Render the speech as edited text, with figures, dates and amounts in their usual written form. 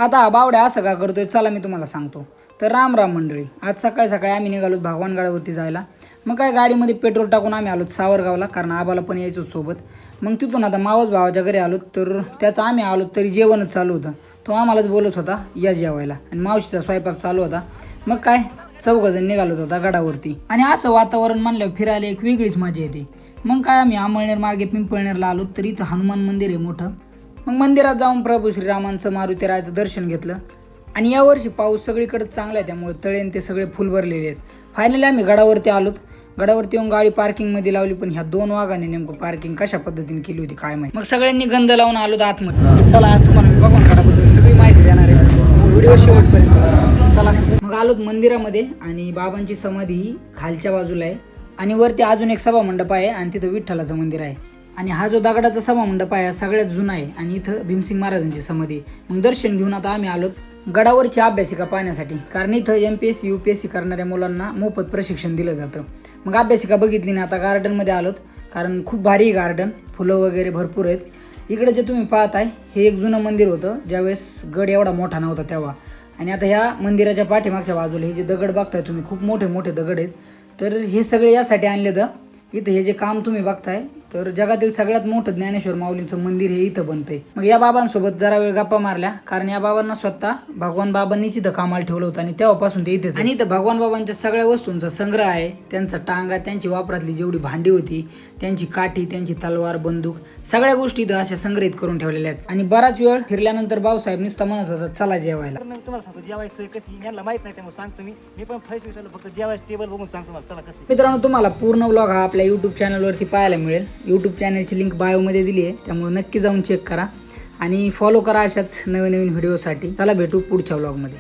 आता हा बावड्या असं का करतोय चला मी तुम्हाला सांगतो. तर राम राम मंडळी, आज सकाळी सकाळी आम्ही निघालो भगवानगडावरती जायला. मग काय गाडीमध्ये पेट्रोल टाकून आम्ही आलो सावरगावला, कारण आबाला पण यायचो सोबत. मग तिथून आता मावस भावाच्या घरी आलो, तर त्याचं आम्ही आलो तरी जेवणच चालू होतं. तो आम्हालाच बोलत होता या जेवायला, आणि मावशीचा स्वयंपाक चालू होता. मग काय चौघजण निघालो होता गडावरती, आणि असं वातावरण म्हणल्यावर फिरायला एक वेगळीच मजा येते. मग काय आम्ही अमळनेर मार्गे पिंपळनेरला आलो, तर इथं हनुमान मंदिर आहे मोठं. मग मंदिरात जाऊन प्रभू श्रीरामांचं मारुतीरायाचं दर्शन घेतलं. आणि यावर्षी पाऊस सगळीकडे चांगला आहे, त्यामुळे तळेन ते सगळे फुल भरलेले आहेत. फायनली आम्ही गडावरती आलोत. गडावरती येऊन गाडी पार्किंगमध्ये लावली, पण ह्या 2 वाघांनी नेमकं पार्किंग कशा पद्धतीने केली होती काय माहिती. मग सगळ्यांनी गंध लावून आलोत आतमध्ये. चला आज तुम्हाला मी भगवानगडाबद्दल सगळी माहिती देणार आहे, व्हिडिओ शेवटपर्यंत चला. मग आलोत मंदिरामध्ये, आणि बाबांची समाधी ही खालच्या बाजूला आहे, आणि वरती अजून एक सभामंडप आहे, आणि तिथं विठ्ठलाचं मंदिर आहे. आणि हा जो दगडाचा सभामंडप आहे सगळ्यात जुना आहे, आणि इथं भीमसिंग महाराजांची समाधी. मग दर्शन घेऊन आता आम्ही आलोत गडावरची अभ्यासिका पाहण्यासाठी, कारण इथं MPSC UPSC करणाऱ्या मुलांना मोफत प्रशिक्षण दिलं जातं. मग अभ्यासिका बघितली ना, आता गार्डनमध्ये आलोत, कारण खूप भारी गार्डन, फुलं वगैरे भरपूर आहेत. इकडे जे तुम्ही पाहताय हे एक जुनं मंदिर होतं, ज्यावेळेस गड एवढा मोठा नव्हता तेव्हा. आणि आता ह्या मंदिराच्या पाठीमागच्या बाजूला हे जे दगड बघताय तुम्ही, खूप मोठे मोठे दगड आहेत. तर हे सगळे यासाठी आणले तर इथं हे जे काम तुम्ही बघताय, तर जगातील सगळ्यात मोठं ज्ञानेश्वर माऊलींचं मंदिर हे इथं बनतंय. मग या बाबांसोबत जरा वेळ गप्पा मारल्या, कारण या बाबांना स्वतः भगवान बाबांनीच इथं कामाला ठेवलं होतं, आणि तेव्हापासून ते इथेच. आणि इथं भगवान बाबांच्या सगळ्या वस्तूंचा संग्रह आहे. त्यांचा टांगा, त्यांची वापरातली जेवढी भांडी होती, त्यांची काठी, त्यांची तलवार, बंदूक, सगळ्या गोष्टी इथं अशा संग्रहित करून ठेवलेल्या आहेत. आणि बराच वेळ फिरल्यानंतर भाऊसाहेब नुसता म्हणत होता चला जेवायला. तुम्हाला सांगतो जेवायची सोय कशी यांना माहित नाही, त्यामुळे सांगतो मी पण फ्रेश विचारलं, फक्त जेवायचं टेबल बघून सांगतो मला चला कसं. मित्रांनो, तुम्हाला पूर्ण व्लॉग हा आपल्या यूट्यूब चॅनलवरती पाहायला मिळेल. यूट्यूब चॅनलची लिंक बायोमध्ये दिली आहे, त्यामुळे नक्की जाऊन चेक करा आणि फॉलो करा अशाच नवीन नवीन व्हिडिओसाठी. चला भेटू पुढच्या व्लॉगमध्ये.